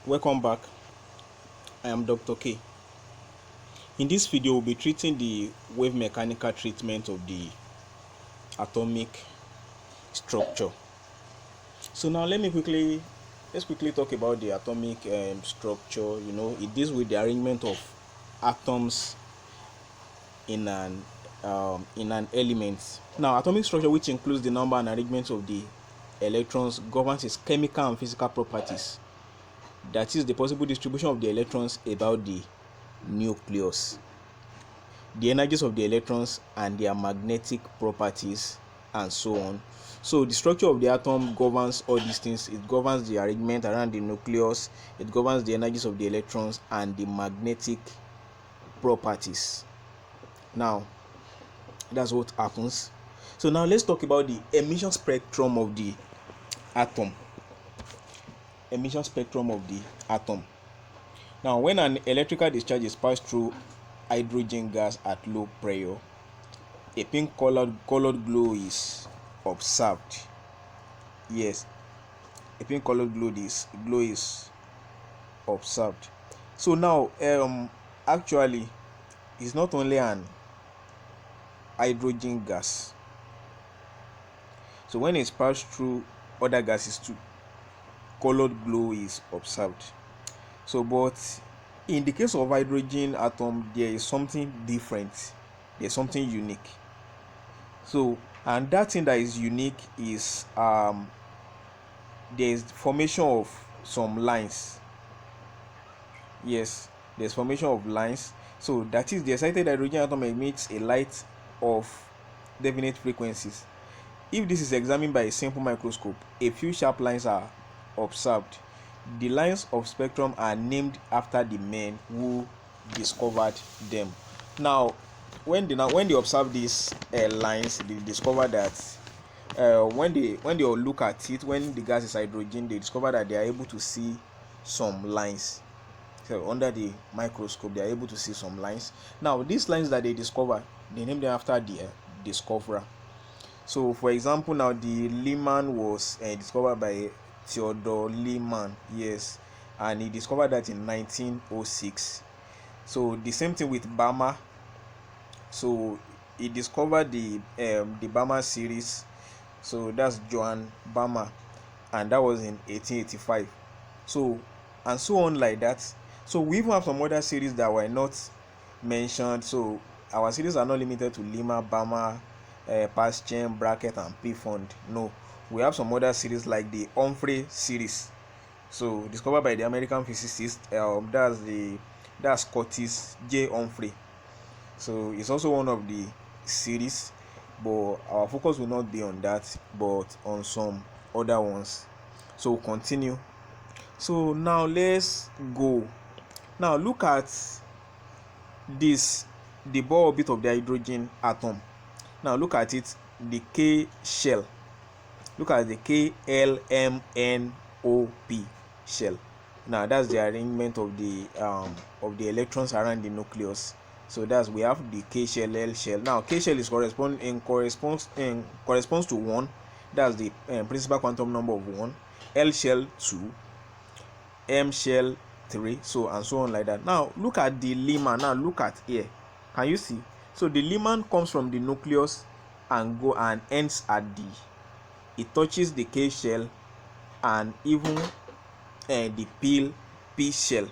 Welcome back. I am Dr. K. In this video, we'll be treating the wave mechanical treatment of the atomic structure. So now let's quickly talk about the atomic structure. It deals with the arrangement of atoms in an element. Now, atomic structure, which includes the number and arrangement of the electrons, governs its chemical and physical properties. That is the possible distribution of the electrons about the nucleus, the energies of the electrons and their magnetic properties, and so on. So the structure of the atom governs all these things. It governs the arrangement around the nucleus, it governs the energies of the electrons and the magnetic properties. Now that's what happens. So now let's talk about the emission spectrum of the atom. Now, when an electrical discharge is passed through hydrogen gas at low pressure, a pink colored glow is observed. Yes, a pink colored glow is observed. So now, actually, it's not only an hydrogen gas. So when it's passed through other gases too, colored glow is observed. So, but in the case of hydrogen atom, there is something different. There's something unique. So, and that thing that is unique is there is formation of some lines. Yes, there's formation of lines. So that is the excited hydrogen atom emits a light of definite frequencies. If this is examined by a simple microscope, a few sharp lines are observed. The lines of spectrum are named after the men who discovered them. Now, when they observe these lines, they discover that when they look at it, when the gas is hydrogen, they discover that they are able to see some lines. So under the microscope, they are able to see some lines. Now, these lines that they discover, they name them after the discoverer. So, for example, now the Lyman was discovered by Theodore Lyman, yes, and he discovered that in 1906. So the same thing with Balmer. So he discovered the Balmer series. So that's Johann Balmer, and that was in 1885. So and so on like that. So we even have some other series that were not mentioned. So our series are not limited to Lyman, Balmer, Paschen, Brackett, and Pfund. No, we have some other series like the Humphrey series. So discovered by the American physicist, that's Curtis J. Humphrey. So it's also one of the series, but our focus will not be on that, but on some other ones. So continue. So now let's go. Now look at this, the Bohr orbit of the hydrogen atom. Now look at it, the K shell. Look at the KLMNOP shell. Now that's the arrangement of the electrons around the nucleus. So that's, we have the K shell, L shell. Now K shell is corresponds to 1. That's the principal quantum number of 1. L shell 2. M shell 3. So and so on like that. Now look at the Lyman. Now look at here. Can you see? So the Lyman comes from the nucleus and ends at D. It touches the K shell and even the P shell.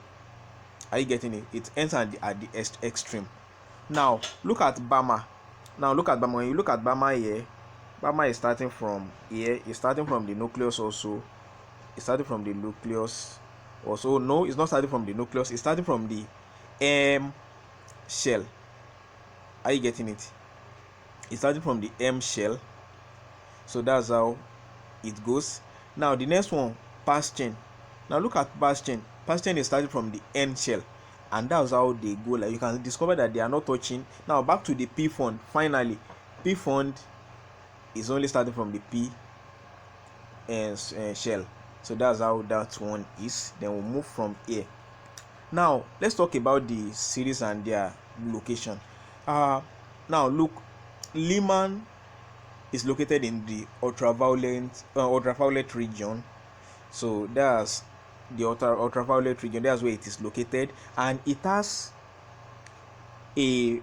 Are you getting it? It ends at the extreme. Now look at Balmer. When you look at Balmer here, Balmer is starting from here. It's starting from the nucleus also. It's starting from the nucleus also. No, it's not starting from the nucleus. It's starting from the M shell. Are you getting it? It's starting from the M shell. So that's how it goes. Now the next one, Paschen. Now look at Paschen. Paschen is starting from the N shell, and that's how they go. Like you can discover that they are not touching. Now back to the Pfund. Finally, Pfund is only starting from the P shell. So that's how that one is. Then we'll move from here. Now let's talk about the series and their location. Now look, Lyman is located in the ultraviolet region. So that's the ultraviolet region. That's where it is located, and it has a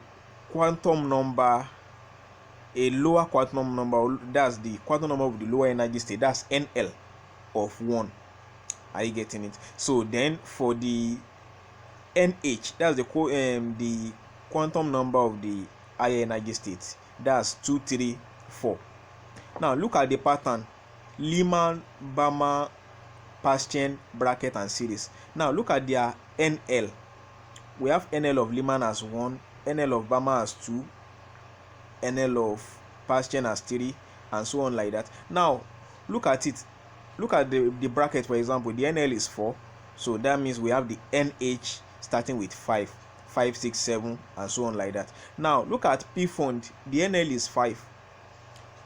quantum number, a lower quantum number. That's the quantum number of the lower energy state. That's NL of 1. Are you getting it? So then for the NH, that's the quantum number of the higher energy state. That's 234. Now look at the pattern: Lyman, Balmer, Paschen, bracket, and series. Now look at their NL. We have NL of Lyman as 1, NL of Balmer as 2, NL of Paschen as 3, and so on like that. Now look at it. Look at the bracket, for example. The NL is 4, so that means we have the NH starting with 5, 5, 6, 7, and so on like that. Now look at P fund. The NL is 5,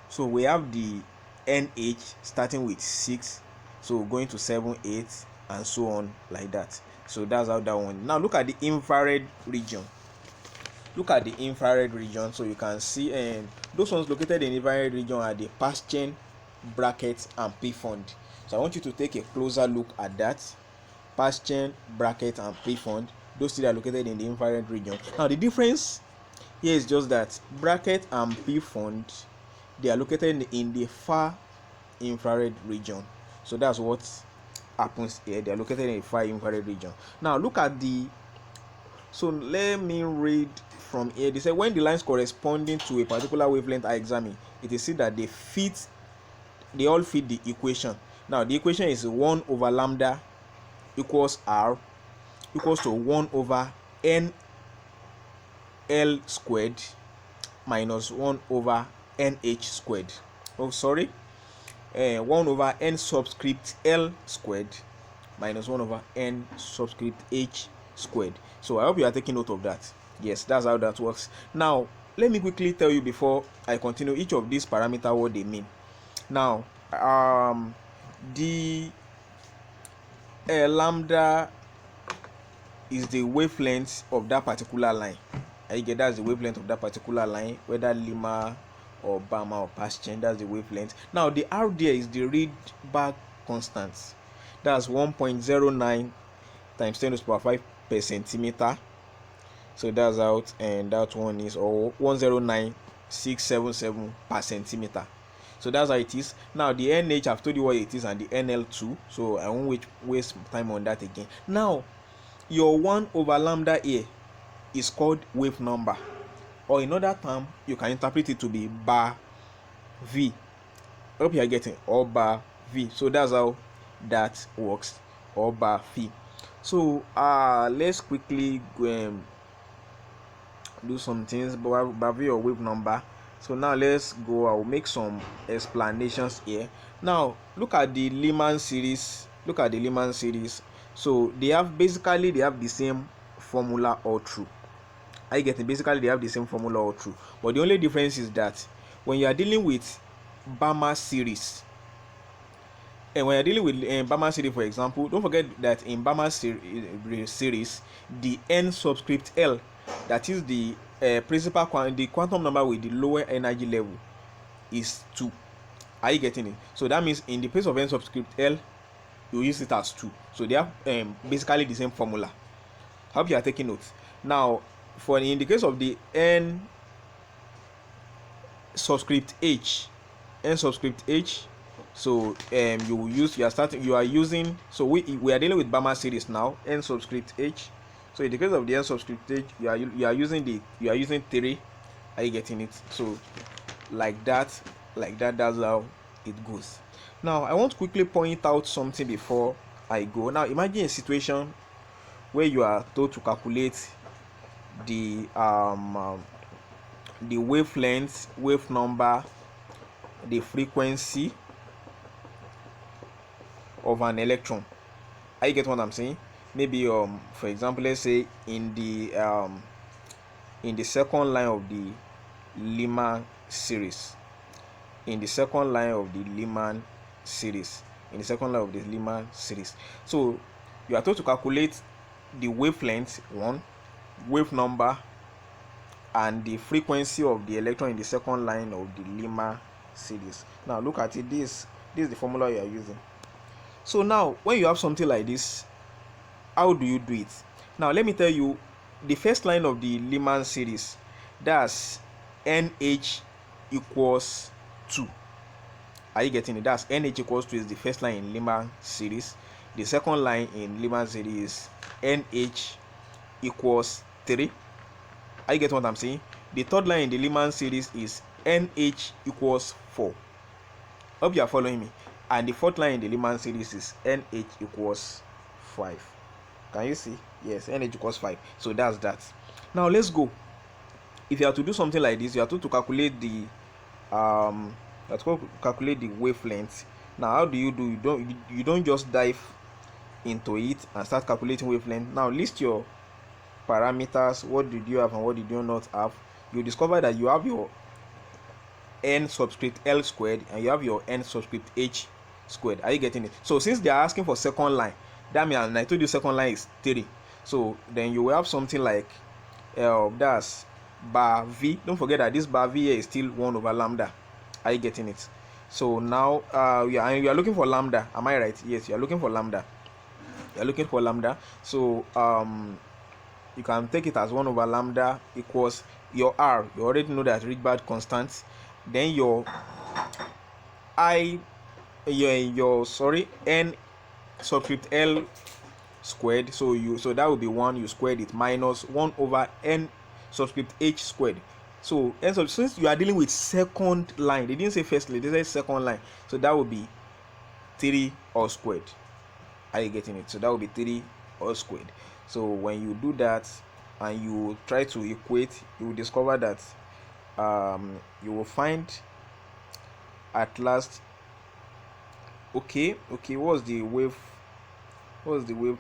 so we have the NH starting with 6, so going to 7, 8, and so on like that. So that's how that one. Now look at the infrared region. Look at the infrared region, so you can see, and those ones located in the infrared region are the Paschen, bracket, and P fund. So I want you to take a closer look at that. Paschen, bracket, and P fund. Those three are located in the infrared region. Now the difference here is just that bracket and P fund, they are located in the far infrared region. So that's what happens here. They are located in the far infrared region. Now look at the, so let me read from here. They say when the lines corresponding to a particular wavelength are examined, it is seen that they all fit the equation. Now the equation is 1 over lambda equals R equals to 1 over n L squared minus 1 over NH squared. 1 over n subscript L squared minus 1 over n subscript H squared. So I hope you are taking note of that. Yes, that's how that works. Now let me quickly tell you before I continue each of these parameters what they mean. Now the lambda is the wavelength of that particular line. I get that's the wavelength of that particular line, whether Lyman or Balmer or Paschen, that's the wavelength. Now the R there is the read back constant. That's 1.09 times 10 to the power 5 per centimeter. So that's out, and that one is 109,677 per centimeter. So that's how it is. Now the NH, I've told you what it is, and the NL2, so I won't waste time on that again. Now your 1 over lambda here is called wave number, or in other term you can interpret it to be bar V. I hope you are getting, or bar V. So that's how that works, or bar V. So let's quickly go do some things bar V or wave number. So now let's go. I'll make some explanations here. Now look at the Lyman series. Look at the Lyman series. So they have the same formula all through. I get it. Basically they have the same formula all through, but the only difference is that when you are dealing with Balmer series, and when you're dealing with Balmer series, for example, don't forget that in Balmer series, the n subscript L, that is the principal the quantum number with the lower energy level, is 2. Are you getting it? So that means in the place of n subscript L, you use it as 2. So they have basically the same formula. Hope you are taking notes. Now in the case of the n subscript H, so you are using, so we are dealing with Balmer series now, n subscript H. So in the case of the n subscript H, you are using 3. Are you getting it? So like that, that's how it goes. Now I want to quickly point out something before I go. Now imagine a situation where you are told to calculate the wavelength, wave number, the frequency of an electron. I get what I'm saying? Maybe for example, let's say in the second line of the Lyman series, so you are told to calculate the wavelength, one, wave number, and the frequency of the electron in the second line of the Lyman series. Now look at it. This is the formula you are using. So now when you have something like this, how do you do it? Now let me tell you the first line of the Lyman series, that's NH equals 2. Are you getting it? That's NH equals 2 is the first line in Lyman series. The second line in Lyman series is NH equals 3. Are you getting what I'm saying? The third line in the Lyman series is NH equals 4. Hope you are following me. And the fourth line in the Lyman series is NH equals 5. Can you see? Yes, NH equals 5. So that's that. Now let's go. If you have to do something like this, you have to calculate the wavelength. Now how do? You don't just dive into it and start calculating wavelength. Now list your parameters. What did you have and what did you not have? You discover that you have your n subscript L squared and you have your n subscript H squared. Are you getting it? So since they are asking for second line, that means, and I told you second line is 3, so then you will have something like that's bar V. Don't forget that this bar V here is still 1 over lambda. Are you getting it? So now you are looking for lambda. Am I right? Yes, you are looking for lambda. So you can take it as 1 over lambda equals your R. You already know that Rydberg constant. Then your n subscript L squared. So that will be 1. You squared it minus 1 over n subscript H squared. So since you are dealing with second line, they didn't say first line, they said second line. So that will be 3 all squared. Are you getting it? So that will be 3 all squared. So when you do that and you try to equate, you will discover that you will find at last, okay, what's the wave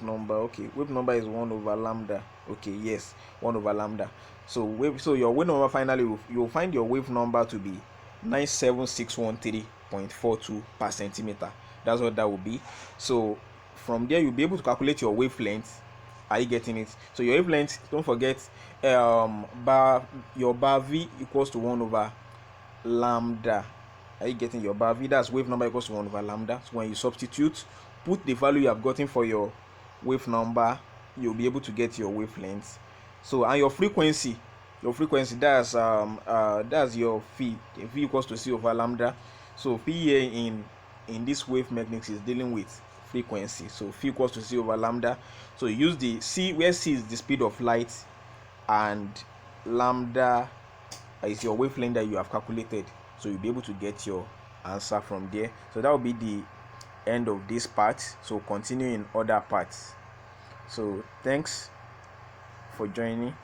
number? Okay, wave number is 1 over lambda. Okay, yes, 1 over lambda. So your wave number, finally you will find your wave number to be 97613.42 per centimeter. That's what that will be. So from there you'll be able to calculate your wavelength. Are you getting it? So your wavelength, don't forget, your bar V equals to 1 over lambda. Are you getting your bar V? That's wave number equals to 1 over lambda. So when you substitute, put the value you have gotten for your wave number, you'll be able to get your wavelength. So and your frequency, that's your phi. V equals to C over lambda. So phi here in this wave mechanics is dealing with frequency. So phi equals to C over lambda. So you use the C, where C is the speed of light and lambda is your wavelength that you have calculated. So you'll be able to get your answer from there. So that will be the end of this part. So continue in other parts. So thanks for joining.